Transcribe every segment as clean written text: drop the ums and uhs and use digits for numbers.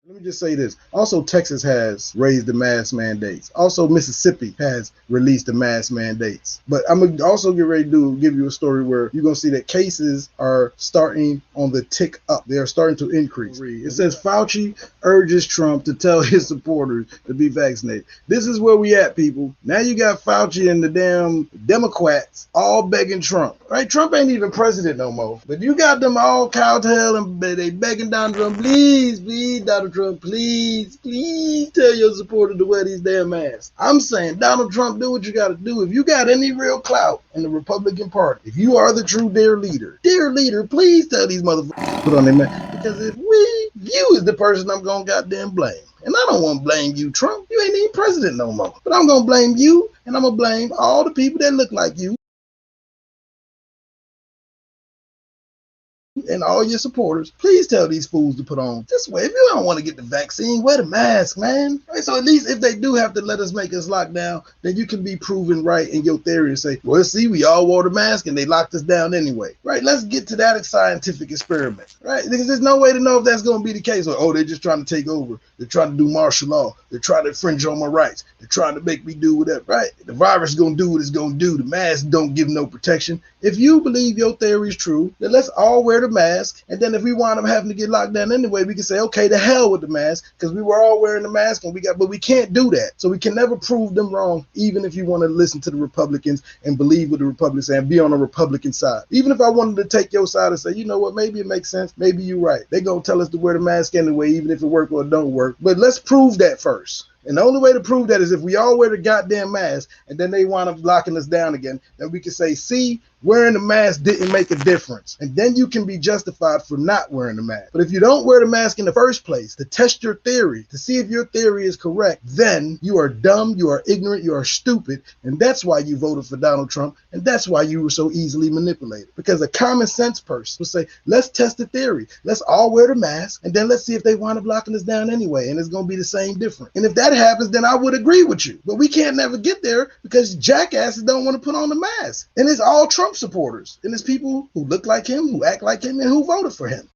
Let me just say this. Also, Texas has raised the mask mandates. Also, Mississippi has released the mask mandates. But I'm going to also get ready to give you a story where you're going to see that cases are starting on the tick up. They are starting to increase. It says Fauci urges Trump to tell his supporters to be vaccinated. This is where we at, people. Now you got Fauci and the damn Democrats all begging Trump. Right? Trump ain't even president no more. But you got them all cowtail and they begging Donald Trump, please, Donald Trump, please tell your supporters to wear these damn masks. I'm saying, Donald Trump, do what you got to do. If you got any real clout in the Republican Party, if you are the true dear leader, please tell these motherfuckers to put on their mask. Because if you is the person I'm going to goddamn blame. And I don't want to blame you, Trump. You ain't even president no more. But I'm going to blame you, and I'm going to blame all the people that look like you and all your supporters. Please tell these fools to put on this way. If you don't want to get the vaccine, wear the mask, man. Right? So at least if they do have to let us make us lock down, then you can be proven right in your theory and say, well, see, we all wore the mask and they locked us down anyway. Right? Let's get to that scientific experiment. Right? Because there's no way to know if that's going to be the case. Or, oh, they're just trying to take over. They're trying to do martial law. They're trying to infringe on my rights. They're trying to make me do whatever. Right? The virus is going to do what it's going to do. The mask don't give no protection. If you believe your theory is true, then let's all wear the mask. And then if we wind up having to get locked down anyway, we can say, okay, to hell with the mask, because we were all wearing the mask and but we can't do that. So we can never prove them wrong, even if you want to listen to the Republicans and believe what the Republicans say and be on the Republican side. Even if I wanted to take your side and say, you know what, maybe it makes sense. Maybe you're right. They're going to tell us to wear the mask anyway, even if it works or it don't work. But let's prove that first. And the only way to prove that is if we all wear the goddamn mask and then they wind up locking us down again, then we can say, see, wearing the mask didn't make a difference. And then you can be justified for not wearing the mask. But if you don't wear the mask in the first place to test your theory, to see if your theory is correct, then you are dumb, you are ignorant, you are stupid. And that's why you voted for Donald Trump. And that's why you were so easily manipulated. Because a common sense person would say, let's test the theory. Let's all wear the mask. And then let's see if they wind up locking us down anyway. And it's going to be the same difference. And if that happens, then I would agree with you. But we can't never get there because jackasses don't want to put on the mask. And it's all Trump supporters. And it's people who look like him, who act like him, and who voted for him.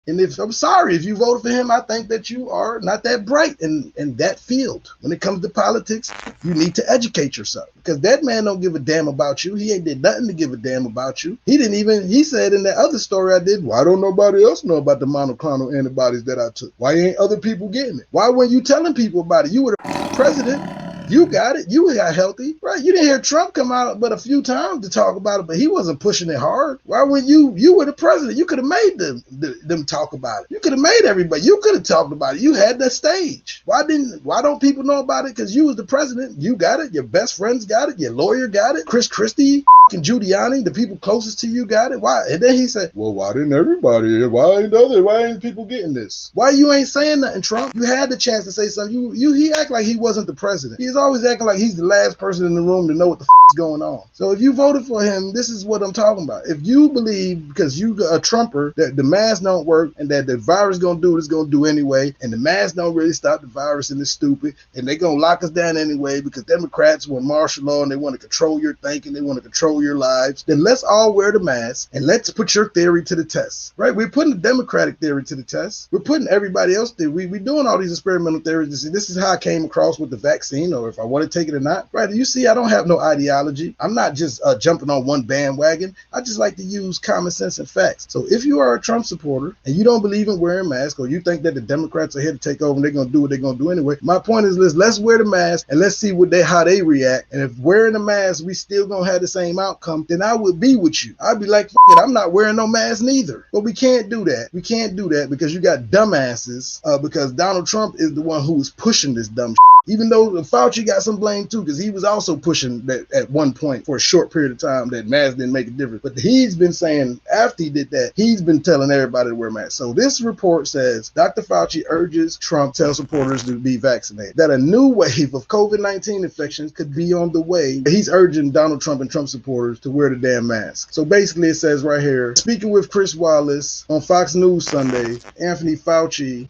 And if I'm sorry, if you voted for him, I think that you are not that bright in that field. When it comes to politics, you need to educate yourself because that man don't give a damn about you. He ain't did nothing to give a damn about you. He said in that other story I did, why don't nobody else know about the monoclonal antibodies that I took? Why ain't other people getting it? Why weren't you telling people about it? You were the president. You got it. You got healthy, right? You didn't hear Trump come out but a few times to talk about it, but he wasn't pushing it hard. Why wouldn't you? You were the president. You could have made them talk about it. You could have made everybody. You could have talked about it. You had the stage. Why don't people know about it? Because you was the president. You got it. Your best friends got it. Your lawyer got it. Chris Christie and Giuliani, the people closest to you, got it. Why? And then he said, well, why didn't everybody? Why ain't people getting this? Why you ain't saying nothing, Trump? You had the chance to say something. He act like he wasn't the president. He's always acting like he's the last person in the room to know what the is going on. So if you voted for him, this is what I'm talking about. If you believe, because you a Trumper, that the mask don't work and that the virus gonna do what it's gonna do anyway, and the mask don't really stop the virus and it's stupid, and they gonna lock us down anyway because Democrats want martial law and they want to control your thinking, they want to control your lives, then let's all wear the mask and let's put your theory to the test, right? We're putting the Democratic theory to the test. We're putting everybody else theory. We're doing all these experimental theories to see this is how I came across with the vaccine or if I want to take it or not, right? You see, I don't have no ideology. I'm not just jumping on one bandwagon. I just like to use common sense and facts. So if you are a Trump supporter and you don't believe in wearing masks or you think that the Democrats are here to take over and they're going to do what they're going to do anyway, my point is let's wear the mask and let's see how they react. And if wearing the mask, we still going to have the same outcome, then I would be with you. I'd be like, F it, I'm not wearing no mask neither. But we can't do that. We can't do that because you got dumbasses because Donald Trump is the one who is pushing this dumb shit. Even though Fauci got some blame too, because he was also pushing that at one point for a short period of time that masks didn't make a difference. But he's been saying after he did that, he's been telling everybody to wear masks. So this report says Dr. Fauci urges Trump tell supporters to be vaccinated, that a new wave of COVID-19 infections could be on the way. He's urging Donald Trump and Trump supporters to wear the damn mask. So basically it says right here, speaking with Chris Wallace on Fox News Sunday, Anthony Fauci,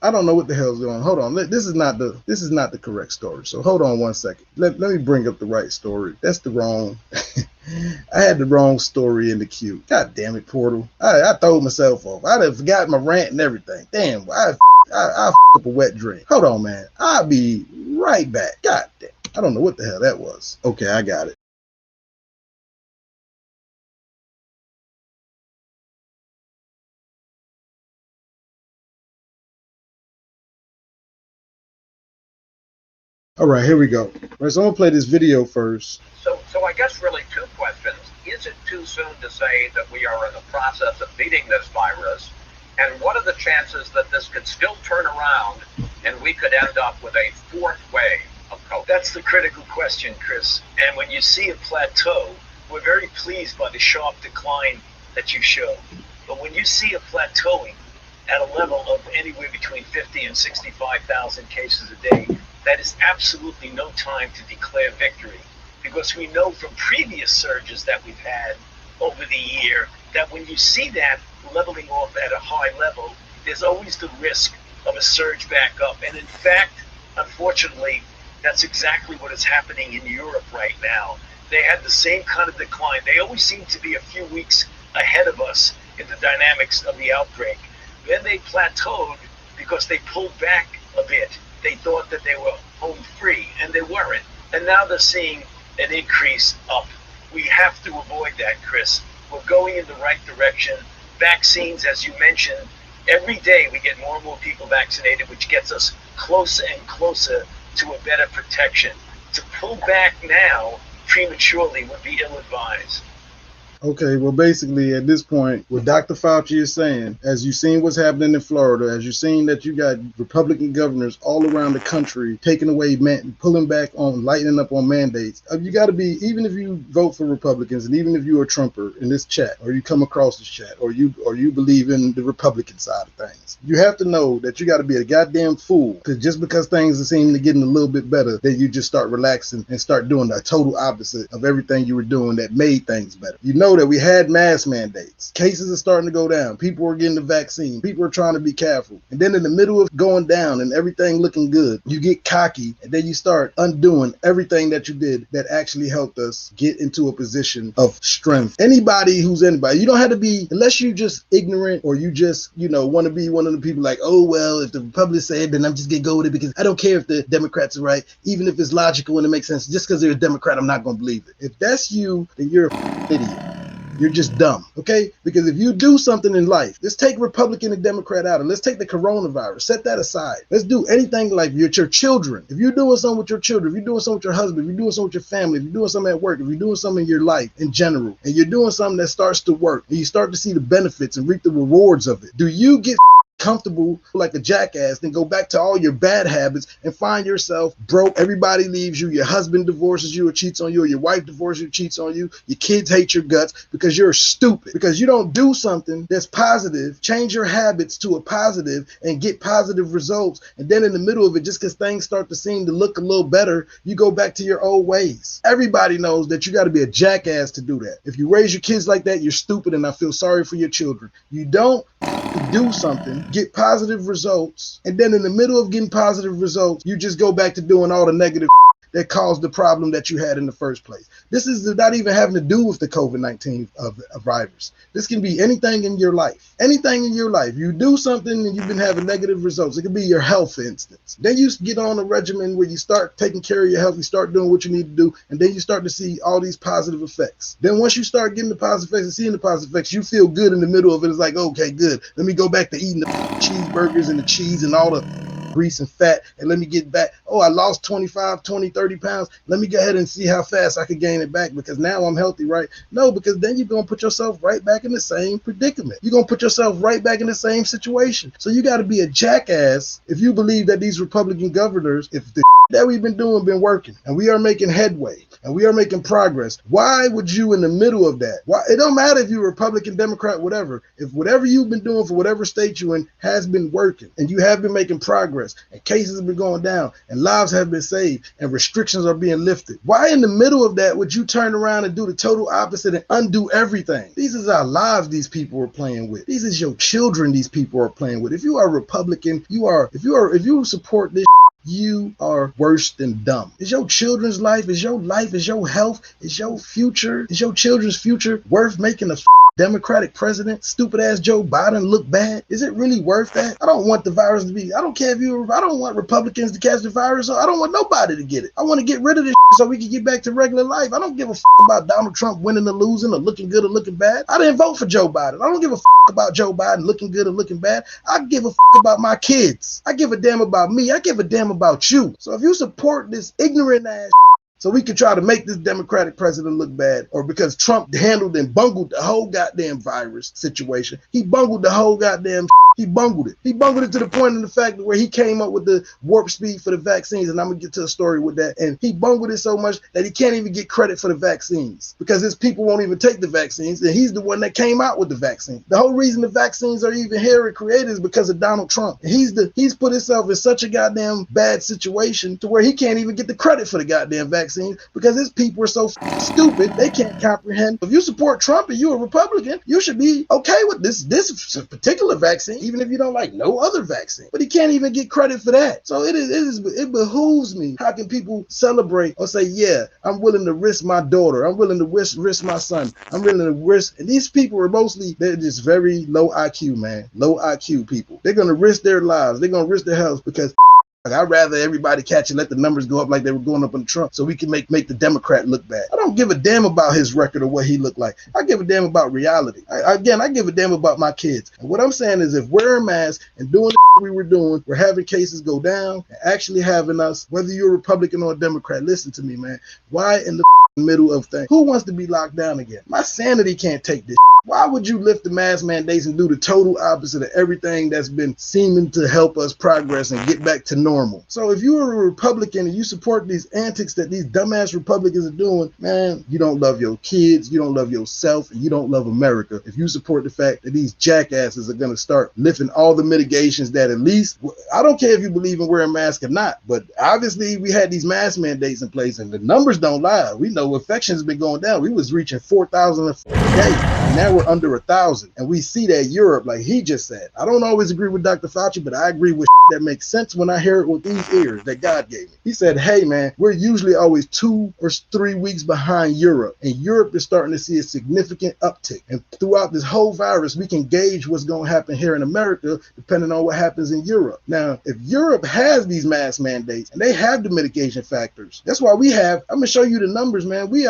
I don't know what the hell's going on. Hold on. This is not the correct story. So hold on one second. Let me bring up the right story. That's the wrong. I had the wrong story in the queue. God damn it, Portal. I told myself off. I'd have forgotten my rant and everything. Damn, I f up a wet dream. Hold on, man. I'll be right back. God damn. I don't know what the hell that was. Okay, I got it. All right, here we go. All right, so I'm gonna play this video first. So I guess really two questions. Is it too soon to say that we are in the process of beating this virus? And what are the chances that this could still turn around and we could end up with a fourth wave of COVID? That's the critical question, Chris. And when you see a plateau, we're very pleased by the sharp decline that you showed. But when you see a plateauing at a level of anywhere between 50 and 65,000 cases a day, that is absolutely no time to declare victory, because we know from previous surges that we've had over the year that when you see that leveling off at a high level, there's always the risk of a surge back up. And in fact, unfortunately, that's exactly what is happening in Europe right now. They had the same kind of decline. They always seem to be a few weeks ahead of us in the dynamics of the outbreak. Then they plateaued because they pulled back a bit. They thought that they were home free, and they weren't. And now they're seeing an increase up. We have to avoid that, Chris. We're going in the right direction. Vaccines, as you mentioned, every day we get more and more people vaccinated, which gets us closer and closer to a better protection. To pull back now prematurely would be ill-advised. Okay, well, basically, at this point, what Dr. Fauci is saying, as you've seen what's happening in Florida, as you've seen that you got Republican governors all around the country taking away, pulling back on, lightening up on mandates, you got to be, even if you vote for Republicans, and even if you're a Trumper in this chat, or you come across this chat, or you believe in the Republican side of things, you have to know that you got to be a goddamn fool, because just because things are seeming to getting a little bit better, then you just start relaxing and start doing the total opposite of everything you were doing that made things better. You know that we had mask mandates. Cases are starting to go down. People are getting the vaccine. People are trying to be careful. And then in the middle of going down and everything looking good, you get cocky, and then you start undoing everything that you did that actually helped us get into a position of strength. Anybody who's anybody, you don't have to be, unless you just ignorant or you just, want to be one of the people like, oh, well, if the Republicans say it, then I'm just going to go with it because I don't care if the Democrats are right, even if it's logical and it makes sense. Just because they're a Democrat, I'm not going to believe it. If that's you, then you're an idiot. You're just dumb, okay? Because if you do something in life, let's take Republican and Democrat out, and let's take the coronavirus, set that aside. Let's do anything like your children. If you're doing something with your children, if you're doing something with your husband, if you're doing something with your family, if you're doing something at work, if you're doing something in your life in general, and you're doing something that starts to work, and you start to see the benefits and reap the rewards of it, do you get comfortable like a jackass, then go back to all your bad habits and find yourself broke? Everybody leaves you, your husband divorces you or cheats on you, or your wife divorces you, cheats on you, your kids hate your guts because you're stupid, because you don't do something that's positive, change your habits to a positive and get positive results, and then in the middle of it, just because things start to seem to look a little better, you go back to your old ways. Everybody knows that you got to be a jackass to do that. If you raise your kids like that, you're stupid, and I feel sorry for your children. You don't do something, get positive results, and then in the middle of getting positive results, you just go back to doing all the negative that caused the problem that you had in the first place. This is not even having to do with the COVID-19 virus. This can be anything in your life. Anything in your life. You do something and you've been having negative results. It could be your health, for instance. Then you get on a regimen where you start taking care of your health, you start doing what you need to do, and then you start to see all these positive effects. Then once you start getting the positive effects and seeing the positive effects, you feel good in the middle of it. It's like, okay, good. Let me go back to eating the cheeseburgers and the cheese and all the grease and fat, and let me get back. Oh, I lost 25, 20, 30 pounds. Let me go ahead and see how fast I could gain it back because now I'm healthy, right? No, because then you're going to put yourself right back in the same predicament. You're going to put yourself right back in the same situation. So you got to be a jackass if you believe that these Republican governors, if the that we've been doing been working and we are making headway and we are making progress, why would you in the middle of that? Why? It don't matter if you're Republican, Democrat, whatever. If whatever you've been doing for whatever state you're in has been working and you have been making progress and cases have been going down and lives have been saved and restrictions are being lifted, why in the middle of that would you turn around and do the total opposite and undo everything? These is our lives these people are playing with. These is your children these people are playing with. If you are Republican, if you support this, you are worse than dumb. Is your children's life, is your health, is your future, is your children's future worth making a Democratic president, stupid ass Joe Biden look bad? Is it really worth that? I don't want the virus to be, I don't care if I don't want Republicans to catch the virus, so I don't want nobody to get it. I want to get rid of this so we can get back to regular life. I don't give a about Donald Trump winning or losing or looking good or looking bad. I didn't vote for Joe Biden. I don't give a about Joe Biden looking good or looking bad. I give a about my kids. I give a damn about me. I give a damn about you. So if you support this ignorant ass so we can try to make this Democratic president look bad, or because Trump handled and bungled the whole goddamn virus situation. He bungled the whole goddamn He bungled it. He bungled it to the point of the fact where he came up with the warp speed for the vaccines, and I'm going to get to a story with that. And he bungled it so much that he can't even get credit for the vaccines because his people won't even take the vaccines, and he's the one that came out with the vaccine. The whole reason the vaccines are even here and created is because of Donald Trump. He's put himself in such a goddamn bad situation to where he can't even get the credit for the goddamn vaccine because his people are so stupid they can't comprehend. If you support Trump and you're a Republican, you should be okay with this particular vaccine, even if you don't like no other vaccine. But he can't even get credit for that. So it behooves me. How can people celebrate or say, yeah, I'm willing to risk my daughter, I'm willing to risk my son, I'm willing to risk, and these people are mostly, they're just very low IQ, man. Low IQ people. They're gonna risk their lives, they're gonna risk their health because I'd rather everybody catch and let the numbers go up like they were going up on Trump so we can make the Democrat look bad. I don't give a damn about his record or what he looked like. I give a damn about reality. I give a damn about my kids. And what I'm saying is if wearing masks and doing the we were doing, we're having cases go down and actually having us, whether you're a Republican or a Democrat, listen to me, man. Why in the middle of things? Who wants to be locked down again? My sanity can't take this. Why would you lift the mask mandates and do the total opposite of everything that's been seeming to help us progress and get back to normal? So if you're a Republican and you support these antics that these dumbass Republicans are doing, man, you don't love your kids, you don't love yourself, and you don't love America. If you support the fact that these jackasses are going to start lifting all the mitigations that at least, I don't care if you believe in wearing masks or not, but obviously we had these mask mandates in place and the numbers don't lie. We know infections have been going down. We was reaching 4,000 a day. And now we're under 1,000, and we see that Europe, like he just said. I don't always agree with Dr. Fauci, but I agree with that makes sense when I hear it with these ears that God gave me. He said, hey man, we're usually always 2 or 3 weeks behind Europe, and Europe is starting to see a significant uptick. And throughout this whole virus, we can gauge what's going to happen here in America depending on what happens in Europe. Now, if Europe has these mask mandates and they have the mitigation factors, that's why we have, I'm gonna show you the numbers, man. We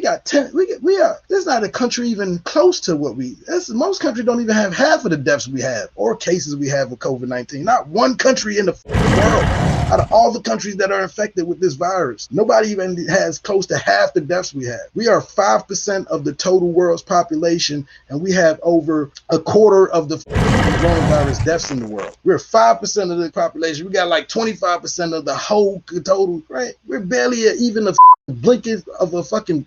got 10, there's not a country even close to what most countries don't even have half of the deaths we have or cases we have with COVID-19. Not one country in the world out of all the countries that are infected with this virus. Nobody even has close to half the deaths we have. We are 5% of the total world's population, and we have over a quarter of the coronavirus deaths in the world. We're 5% of the population. We got like 25% of the whole total, right? We're barely even a blinkage of a fucking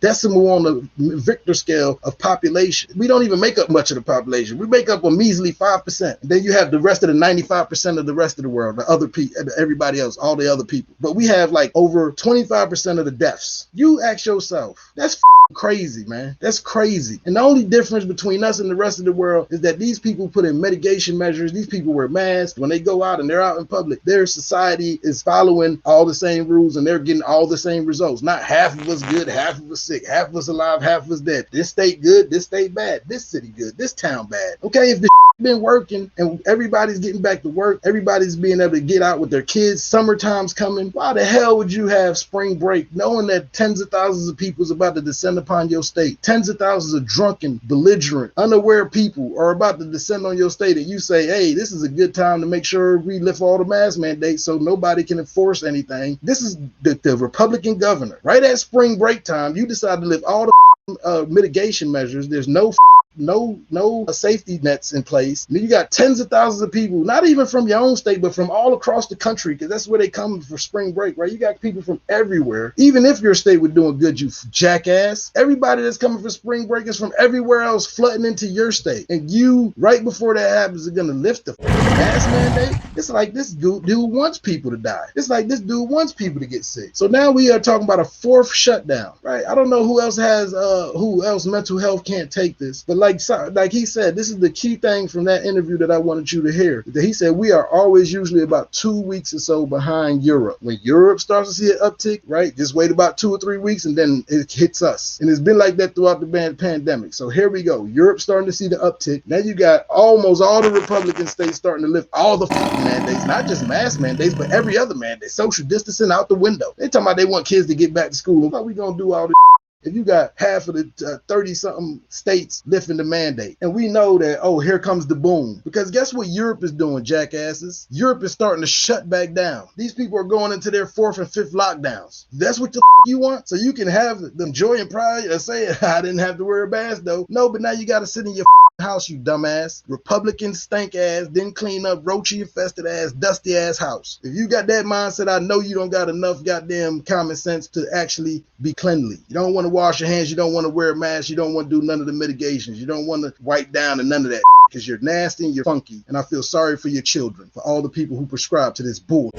decimal on the Richter scale of population. We don't even make up much of the population. We make up a measly 5%. And then you have the rest of the 95% of the rest of the world, the other people, everybody else, all the other people. But we have like over 25% of the deaths. You ask yourself, that's crazy, man. That's crazy. And the only difference between us and the rest of the world is that these people put in mitigation measures. These people wear masks when they go out and they're out in public. Their society is following all the same rules and they're getting all the same results. Not half of us good, half of us sick, half of us alive, half of us dead. This state good, this state bad, this city good, this town bad. Okay, if this been working and everybody's getting back to work, everybody's being able to get out with their kids, summertime's coming, why the hell would you have spring break knowing that tens of thousands of people is about to descend upon your state? Tens of thousands of drunken, belligerent, unaware people are about to descend on your state, and you say, hey, this is a good time to make sure we lift all the mask mandates so nobody can enforce anything. This is the Republican governor. Right at spring break time, you decide to lift all the mitigation measures. There's no safety nets in place. I mean, you got tens of thousands of people, not even from your own state, but from all across the country, because that's where they come for spring break, right? You got people from everywhere. Even if your state was doing good, you jackass. Everybody that's coming for spring break is from everywhere else flooding into your state. And you, right before that happens, are going to lift the mask mandate. It's like this dude wants people to die. It's like this dude wants people to get sick. So now we are talking about a 4th shutdown, right? I don't know who else mental health can't take this, but like he said, this is the key thing from that interview that I wanted you to hear. That he said we are always usually about 2 weeks or so behind Europe. When Europe starts to see an uptick, right, just wait about 2 or 3 weeks and then it hits us. And it's been like that throughout the pandemic. So here we go. Europe's starting to see the uptick. Now you got almost all the Republican states starting to lift all the mandates, not just mask mandates, but every other mandate. Social distancing out the window. They talking about they want kids to get back to school. How are we going to do all this? If you got half of the 30-something states lifting the mandate, and we know that, oh, here comes the boom. Because guess what Europe is doing, jackasses? Europe is starting to shut back down. These people are going into their 4th and 5th lockdowns. That's what the you want? So you can have them joy and pride and say, I didn't have to wear a mask, though. No, but now you got to sit in your house, you dumbass. Republican stank ass, didn't clean up, roachy infested ass, dusty ass house. If you got that mindset, I know you don't got enough goddamn common sense to actually be cleanly. You don't want to wash your hands, you don't want to wear a mask, you don't want to do none of the mitigations, you don't want to wipe down and none of that because you're nasty and you're funky. And I feel sorry for your children, for all the people who prescribe to this bull.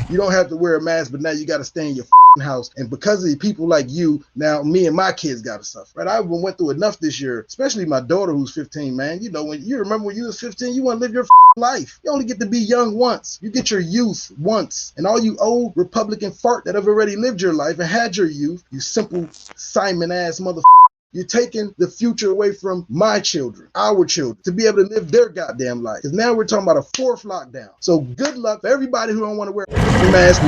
You don't have to wear a mask, but now you got to stay in your house. And because of the people like you, now me and my kids got to suffer. Right? I went through enough this year, especially my daughter who's 15, man. You know, when you remember when you was 15, you want to live your life. You only get to be young once. You get your youth once. And all you old Republican fart that have already lived your life and had your youth, you simple Simon ass motherfucker. You're taking the future away from my children, our children, to be able to live their goddamn life. Because now we're talking about a 4th lockdown. So good luck for everybody who don't want to wear a mask,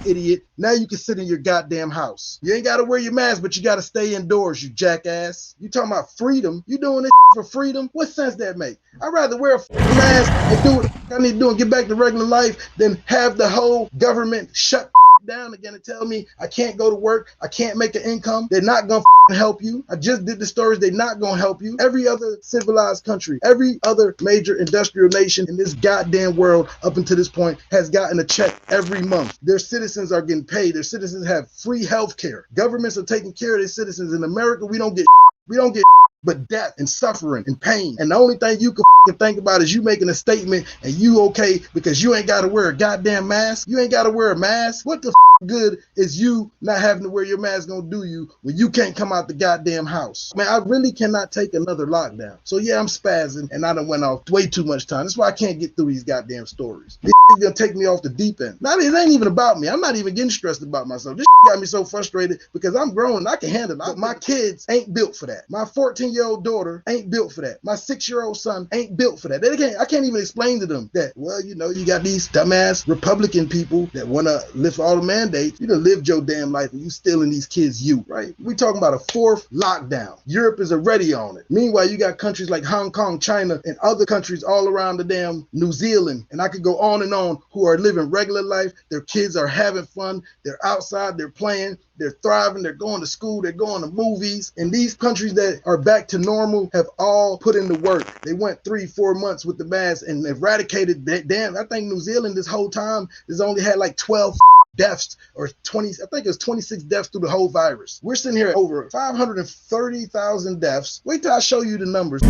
idiot. Now you can sit in your goddamn house. You ain't got to wear your mask, but you got to stay indoors, you jackass. You talking about freedom? You doing this for freedom? What sense that make? I'd rather wear a mask and do what I need to do and get back to regular life than have the whole government shut down again and tell me I can't go to work, I can't make an income. They're not gonna help you. I just did the stories. They're not gonna help you. Every other civilized country, every other major industrial nation in this goddamn world up until this point has gotten a check every month. Their citizens are getting paid. Their citizens have free health care. Governments are taking care of their citizens. In America, we don't get but death and suffering and pain. And the only thing you can think about is you making a statement and you okay because you ain't got to wear a goddamn mask. You ain't got to wear a mask. What the good is you not having to wear your mask gonna do you when you can't come out the goddamn house? Man, I really cannot take another lockdown. So yeah, I'm spazzing and I done went off way too much time. That's why I can't get through these goddamn stories. This gonna take me off the deep end. Now, it ain't even about me. I'm not even getting stressed about myself. This got me so frustrated because I'm grown and I can handle it. My kids ain't built for that. My 14-year-old daughter ain't built for that. My 6-year-old son ain't built for that. I can't even explain to them that, well, you know, you got these dumbass Republican people that want to lift all the mandates. You done lived your damn life and you still in these kids' youth, right? We talking about a 4th lockdown. Europe is already on it. Meanwhile, you got countries like Hong Kong, China, and other countries all around the damn New Zealand, and I could go on and on, who are living regular life. Their kids are having fun. They're outside. They're playing. They're thriving. They're going to school. They're going to movies. And these countries that are back to normal have all put in the work. They went 3-4 months with the mask and eradicated that. Damn, I think New Zealand this whole time has only had like 12 deaths or 20, I think it was 26 deaths through the whole virus. We're sitting here at over 530,000 deaths. Wait till I show you the numbers.